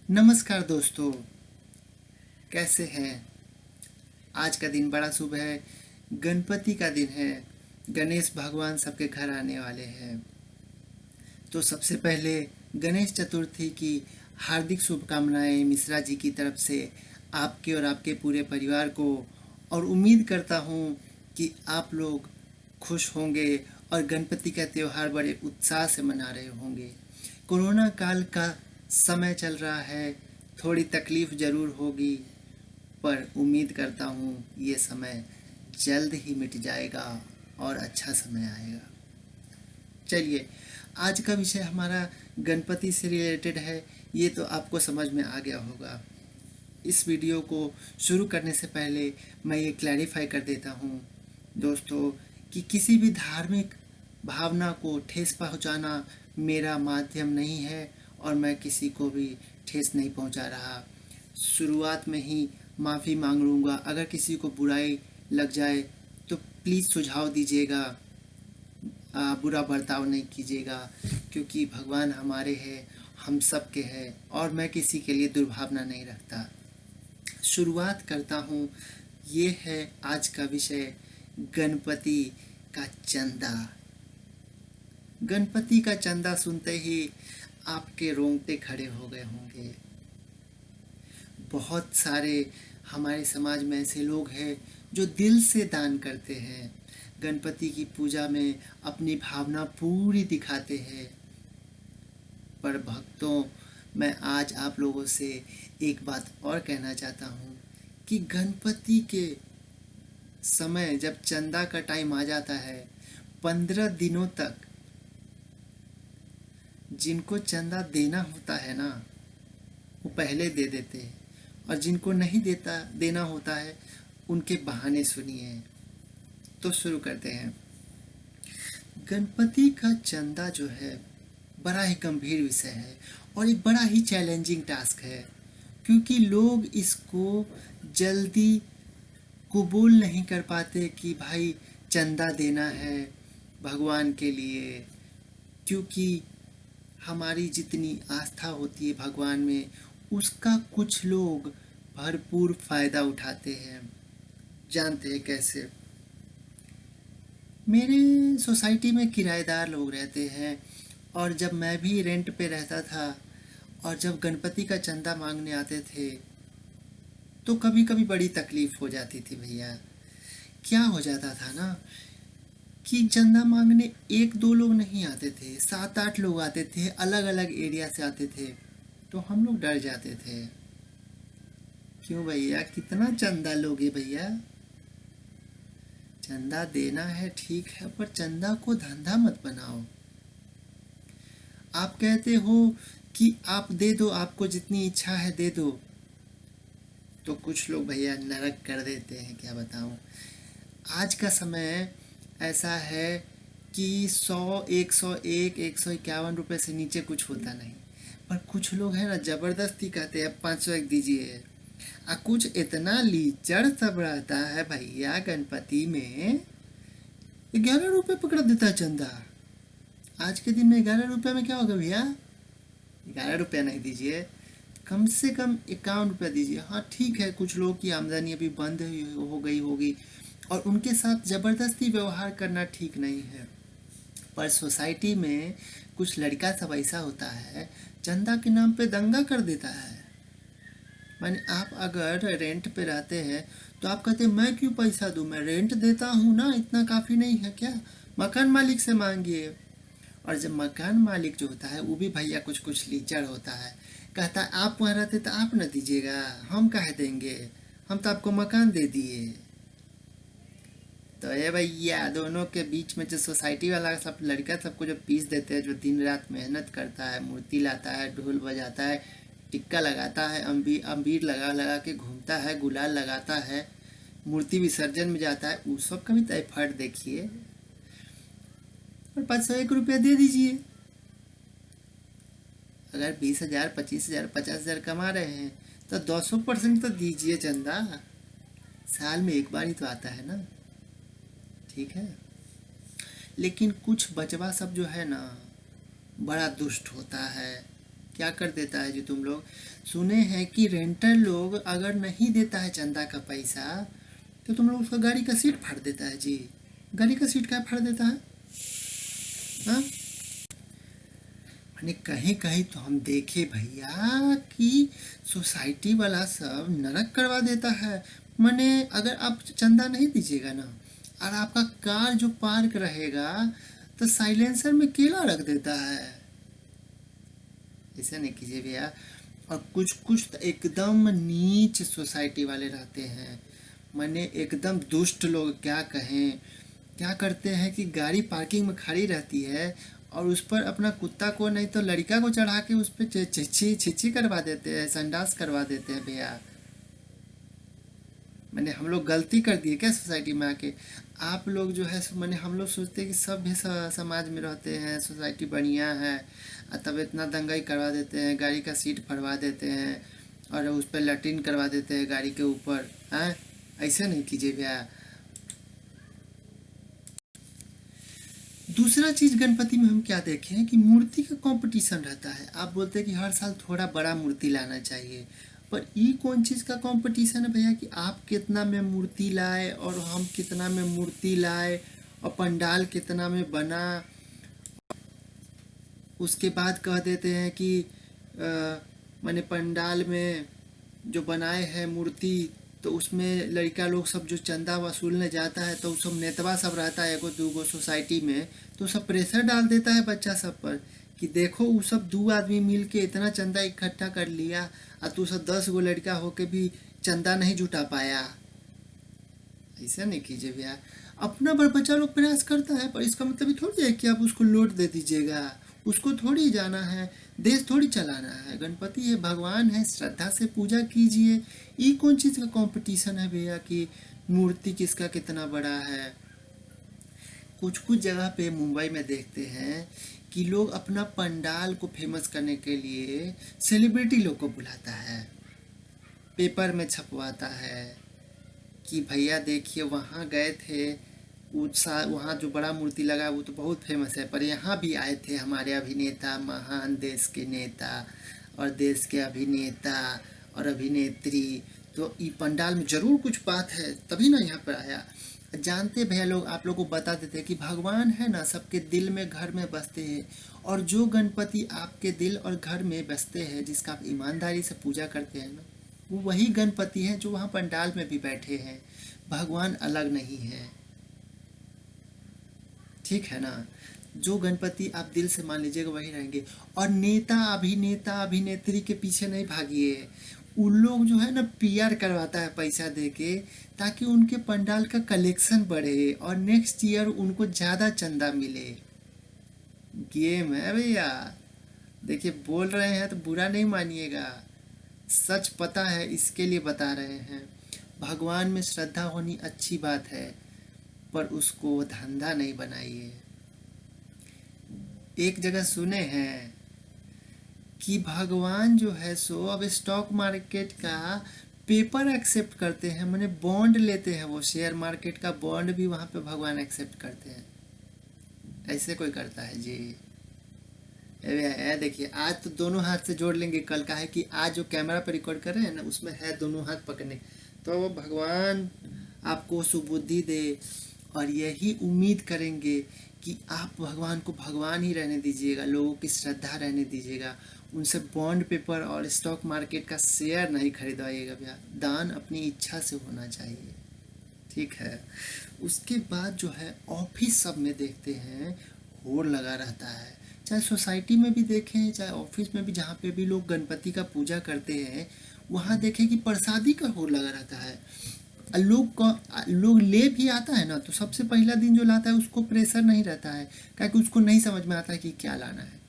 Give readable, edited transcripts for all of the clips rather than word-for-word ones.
नमस्कार दोस्तों, कैसे हैं। आज का दिन बड़ा शुभ है। गणपति का दिन है। गणेश भगवान सबके घर आने वाले हैं। तो सबसे पहले गणेश चतुर्थी की हार्दिक शुभकामनाएं मिश्रा जी की तरफ से आपके और आपके पूरे परिवार को। और उम्मीद करता हूं कि आप लोग खुश होंगे और गणपति का त्यौहार बड़े उत्साह से मना रहे होंगे। कोरोना काल का समय चल रहा है, थोड़ी तकलीफ ज़रूर होगी, पर उम्मीद करता हूँ ये समय जल्द ही मिट जाएगा और अच्छा समय आएगा। चलिए, आज का विषय हमारा गणपति से रिलेटेड है। ये तो आपको समझ में आ गया होगा। इस वीडियो को शुरू करने से पहले मैं ये क्लैरिफाई कर देता हूँ दोस्तों कि किसी भी धार्मिक भावना को ठेस पहुँचाना मेरा माध्यम नहीं है और मैं किसी को भी ठेस नहीं पहुँचा रहा। शुरुआत में ही माफ़ी मांग लूँगा, अगर किसी को बुराई लग जाए तो प्लीज़ सुझाव दीजिएगा, बुरा बर्ताव नहीं कीजिएगा, क्योंकि भगवान हमारे हैं, हम सब के हैं और मैं किसी के लिए दुर्भावना नहीं रखता। शुरुआत करता हूँ। ये है आज का विषय, गणपति का चंदा। गणपति का चंदा सुनते ही आपके रोंगटे खड़े हो गए होंगे। बहुत सारे हमारे समाज में ऐसे लोग हैं जो दिल से दान करते हैं, गणपति की पूजा में अपनी भावना पूरी दिखाते हैं। पर भक्तों, मैं आज आप लोगों से एक बात और कहना चाहता हूँ कि गणपति के समय जब चंदा का टाइम आ जाता है, 15 दिनों तक जिनको चंदा देना होता है ना, वो पहले दे देते हैं, और जिनको नहीं देना होता है उनके बहाने सुनिए। तो शुरू करते हैं। गणपति का चंदा जो है बड़ा ही गंभीर विषय है और एक बड़ा ही चैलेंजिंग टास्क है, क्योंकि लोग इसको जल्दी कबूल नहीं कर पाते कि भाई चंदा देना है भगवान के लिए। क्योंकि हमारी जितनी आस्था होती है भगवान में, उसका कुछ लोग भरपूर फायदा उठाते हैं। जानते हैं कैसे? मेरे सोसाइटी में किराएदार लोग रहते हैं, और जब मैं भी रेंट पे रहता था और जब गणपति का चंदा मांगने आते थे तो कभी कभी बड़ी तकलीफ हो जाती थी भैया। क्या हो जाता था ना कि चंदा मांगने एक दो लोग नहीं आते थे, 7-8 लोग आते थे, अलग अलग एरिया से आते थे। तो हम लोग डर जाते थे, क्यों भैया, कितना चंदा लोगे भैया? चंदा देना है ठीक है, पर चंदा को धंधा मत बनाओ। आप कहते हो कि आप दे दो, आपको जितनी इच्छा है दे दो, तो कुछ लोग भैया नरक कर देते हैं, क्या बताऊं। आज का समय ऐसा है कि 100, 101, 151 रुपये से नीचे कुछ होता नहीं। पर कुछ लोग हैं ना, ज़बरदस्ती कहते हैं 501 दीजिए। कुछ इतना लीचड़ सब रहता है भैया, गणपति में 11 रुपये पकड़ देता है चंदा। आज के दिन में 11 रुपये में क्या होगा भैया? 11 रुपया नहीं दीजिए, कम से कम 51 रुपया दीजिए। हाँ ठीक है, कुछ लोगों की आमदनी अभी बंद हो गई होगी और उनके साथ ज़बरदस्ती व्यवहार करना ठीक नहीं है। पर सोसाइटी में कुछ लड़का सब ऐसा होता है, चंदा के नाम पे दंगा कर देता है। माने आप अगर रेंट पे रहते हैं तो आप कहते हैं मैं क्यों पैसा दूं, मैं रेंट देता हूँ ना, इतना काफ़ी नहीं है क्या? मकान मालिक से मांगिए। और जब मकान मालिक जो होता है वो भी भैया कुछ कुछ लीचड़ होता है, कहता है आप वहाँ रहते तो आप न दीजिएगा, हम कह देंगे, हम तो आपको मकान दे दिए। तो ये भैया दोनों के बीच में जो सोसाइटी वाला सब लड़का सबको जो पीस देते हैं, जो दिन रात मेहनत करता है, मूर्ति लाता है, ढोल बजाता है, टिक्का लगाता है, अम्बीर लगा लगा के घूमता है, गुलाल लगाता है, मूर्ति विसर्जन में जाता है, उस सब का भी तो एफर्ट देखिए। और 501 रुपया दे दीजिए। अगर 20,000, 25,000, 50,000 कमा रहे हैं तो 200% तो दीजिए चंदा। साल में एक बार ही तो आता है ना, ठीक है। लेकिन कुछ बचवा सब जो है ना, बड़ा दुष्ट होता है। क्या कर देता है जी तुम लोग? सुने हैं कि रेंटर लोग अगर नहीं देता है चंदा का पैसा तो तुम लोग उसका गाड़ी का सीट फाड़ देता है जी। गाड़ी का सीट क्या फाड़ देता है? हाँ, माने कहीं कहीं तो हम देखे भैया कि सोसाइटी वाला सब नरक करवा देता है। माने अगर आप चंदा नहीं दीजिएगा ना और आपका कार जो पार्क रहेगा तो साइलेंसर में केला रख देता है। ऐसा नहीं कीजिए भैया। और कुछ कुछ तो एकदम नीच सोसाइटी वाले रहते हैं, माने एकदम दुष्ट लोग, क्या कहें। क्या करते हैं कि गाड़ी पार्किंग में खड़ी रहती है और उस पर अपना कुत्ता को नहीं तो लड़का को चढ़ा के उस पर छिछी छिछी करवा देते हैं, संडास करवा देते हैं भैया। मैंने हम लोग गलती कर दिए क्या सोसाइटी में आके? आप लोग जो है मैंने हम लोग सोचते हैं कि सभ्य समाज में रहते हैं, सोसाइटी बढ़िया है, और तब इतना दंगाई करवा देते हैं, गाड़ी का सीट फड़वा देते हैं और उस पर लैट्रिन करवा देते हैं गाड़ी के ऊपर। हैं? ऐसे नहीं कीजिए भैया। दूसरा चीज गणपति में हम क्या देखे हैं कि मूर्ति का कंपटीशन रहता है। आप बोलते हैं कि हर साल थोड़ा बड़ा मूर्ति लाना चाहिए, पर ये कौन चीज का कंपटीशन है भैया कि आप कितना में मूर्ति लाए और हम कितना में मूर्ति लाए और पंडाल कितना में बना। उसके बाद कह देते हैं कि मैंने पंडाल में जो बनाए हैं मूर्ति तो उसमें लड़का लोग सब जो चंदा वसूलने जाता है तो सब नेतवा सब रहता है एगो दूगो सोसाइटी में, तो सब प्रेशर डाल देता है बच्चा सब पर कि देखो वो सब 2 आदमी मिल के इतना चंदा इकट्ठा कर लिया और तू सब 10 गो लड़का होके भी चंदा नहीं जुटा पाया। ऐसा नहीं कीजिए भैया। अपना बच्चा लोग प्रयास करता है पर इसका मतलब ये थोड़ी है कि आप उसको लोट दे दीजिएगा। उसको थोड़ी जाना है, देश थोड़ी चलाना है। गणपति है, भगवान है, श्रद्धा से पूजा कीजिए। ये कौन चीज़ का कंपटीशन है भैया कि मूर्ति किसका कितना बड़ा है? कुछ कुछ जगह पे मुंबई में देखते हैं कि लोग अपना पंडाल को फेमस करने के लिए सेलिब्रिटी लोग को बुलाता है, पेपर में छपवाता है कि भैया देखिए वहाँ गए थे, वहाँ जो बड़ा मूर्ति लगा है वो तो बहुत फेमस है, पर यहाँ भी आए थे हमारे अभिनेता, महान देश के नेता और देश के अभिनेता और अभिनेत्री, तो ये पंडाल में जरूर कुछ बात है तभी ना यहाँ पर आया। जानते भैया लोग, आप लोग को बता देते हैं कि भगवान है ना सबके दिल में घर में बसते हैं, और जो गणपति आपके दिल और घर में बसते हैं, जिसका आप ईमानदारी से पूजा करते हैं ना, वो वही गणपति हैं जो वहाँ पंडाल में भी बैठे हैं। भगवान अलग नहीं है, ठीक है ना? जो गणपति आप दिल से मान लीजिएगा वही रहेंगे। और नेता अभिनेत्री के पीछे नहीं भागिए। उन लोग जो है ना पीआर करवाता है पैसा दे के, ताकि उनके पंडाल का कलेक्शन बढ़े और नेक्स्ट ईयर उनको ज़्यादा चंदा मिले। गेम है भैया। देखिए बोल रहे हैं तो बुरा नहीं मानिएगा, सच पता है इसके लिए बता रहे हैं। भगवान में श्रद्धा होनी अच्छी बात है, पर उसको धंधा नहीं बनाइए। एक जगह सुने हैं कि भगवान जो है सो अब स्टॉक मार्केट का पेपर एक्सेप्ट करते हैं, माने बॉन्ड लेते हैं, वो शेयर मार्केट का बॉन्ड भी वहाँ पे भगवान एक्सेप्ट करते हैं। ऐसे कोई करता है जी? देखिए आज तो दोनों हाथ से जोड़ लेंगे, कल का है कि आज जो कैमरा पर रिकॉर्ड कर रहे हैं ना उसमें है दोनों हाथ पकड़ने। तो भगवान आपको सुबुद्धि दे और यही उम्मीद करेंगे कि आप भगवान को भगवान ही रहने दीजिएगा, लोगों की श्रद्धा रहने दीजिएगा, उनसे बॉन्ड पेपर और स्टॉक मार्केट का शेयर नहीं खरीदवाइएगा भैया। दान अपनी इच्छा से होना चाहिए, ठीक है? उसके बाद जो है ऑफिस सब में देखते हैं होड़ लगा रहता है, चाहे सोसाइटी में भी देखें चाहे ऑफिस में भी, जहाँ पे भी लोग गणपति का पूजा करते हैं वहाँ देखें कि प्रसादी का होड़ लगा रहता है। लोग ले भी आता है ना तो सबसे पहला दिन जो लाता है उसको प्रेशर नहीं रहता है, क्योंकि उसको नहीं समझ में आता है कि क्या लाना है।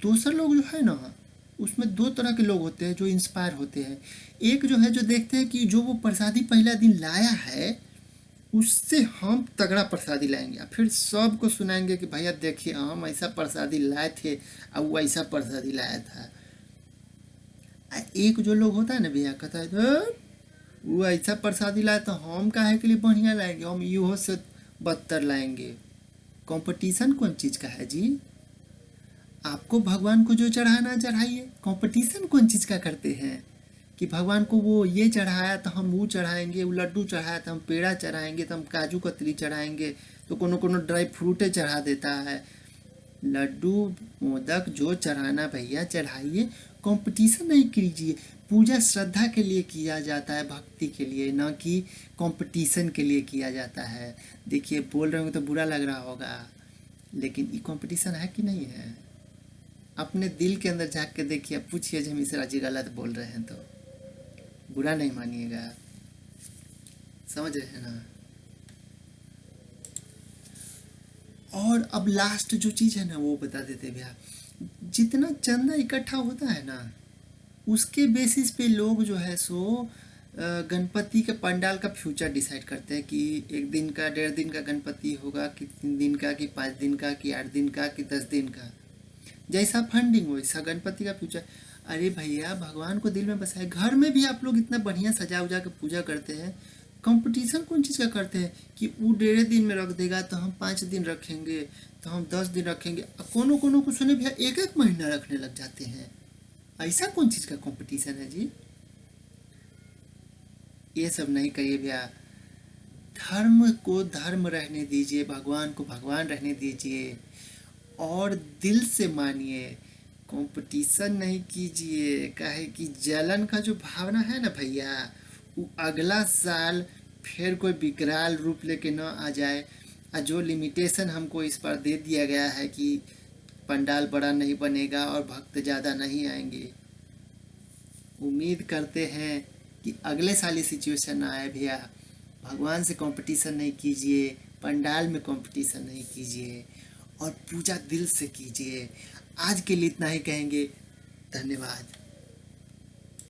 दूसरा लोग जो है ना उसमें 2 तरह के लोग होते हैं जो इंस्पायर होते हैं। एक जो है जो देखते हैं कि जो वो प्रसादी पहला दिन लाया है उससे हम तगड़ा प्रसादी लाएंगे, फिर सबको सुनाएंगे कि भैया देखिए हम ऐसा प्रसादी लाए थे और वो ऐसा प्रसादी लाया था। एक जो लोग होता है ना भैया कहता है "धुर, वो ऐसा प्रसादी लाए तो हम काहे के लिए बढ़िया लाएंगे, हम यूहो से बदतर लाएंगे"। कंपटीशन कौन चीज़ का है जी? आपको भगवान को जो चढ़ाना चढ़ाइए। कंपटीशन कौन चीज़ का करते हैं कि भगवान को वो ये चढ़ाया तो हम वो चढ़ाएंगे, वो लड्डू चढ़ाया तो हम पेड़ा चढ़ाएंगे, तो हम काजू कतली चढ़ाएंगे, तो कोनो कोनो ड्राई फ्रूटे चढ़ा देता है। लड्डू मोदक जो चढ़ाना भैया चढ़ाइए, कंपटीशन नहीं कीजिए। पूजा श्रद्धा के लिए किया जाता है, भक्ति के लिए, न कि कंपटीशन के लिए किया जाता है। देखिए बोल रहे होंगे तो बुरा लग रहा होगा, लेकिन ये कंपटीशन है कि नहीं है? अपने दिल के अंदर झांक के देखिए, पूछिए जब मिश्रा जी गलत बोल रहे हैं तो बुरा नहीं मानिएगा। समझ रहे हैं ना? और अब लास्ट जो चीज़ है ना वो बता देते भैया। जितना चंदा इकट्ठा होता है ना, उसके बेसिस पे लोग जो है सो गणपति के पंडाल का फ्यूचर डिसाइड करते हैं कि 1 दिन का, 1.5 दिन का गणपति होगा, कि 3 दिन का, कि 5 दिन का, कि 8 दिन का, कि 10 दिन का। जैसा फंडिंग हो वैसा गणपति का फ्यूचर। अरे भैया भगवान को दिल में बसाए। घर में भी आप लोग इतना बढ़िया सजा उजा के पूजा करते हैं, कंपटीशन कौन चीज़ का करते हैं कि वो 1.5 दिन में रख देगा तो हम 5 दिन रखेंगे, तो हम 10 दिन रखेंगे। कोनो कोनो को सुने भैया 1-1 महीना रखने लग जाते हैं। ऐसा कौन चीज़ का कंपटीशन है जी? ये सब नहीं करिए भैया। धर्म को धर्म रहने दीजिए, भगवान को भगवान रहने दीजिए, और दिल से मानिए। कंपटीशन नहीं कीजिए, काहे कि जलन का जो भावना है ना भैया, वो अगला साल फिर कोई विकराल रूप लेके न आ जाए। और जो लिमिटेशन हमको इस पर दे दिया गया है कि पंडाल बड़ा नहीं बनेगा और भक्त ज़्यादा नहीं आएंगे, उम्मीद करते हैं कि अगले साल ये सिचुएशन ना आए भैया। भगवान से कंपटीशन नहीं कीजिए, पंडाल में कंपटीशन नहीं कीजिए, और पूजा दिल से कीजिए। आज के लिए इतना ही कहेंगे। धन्यवाद।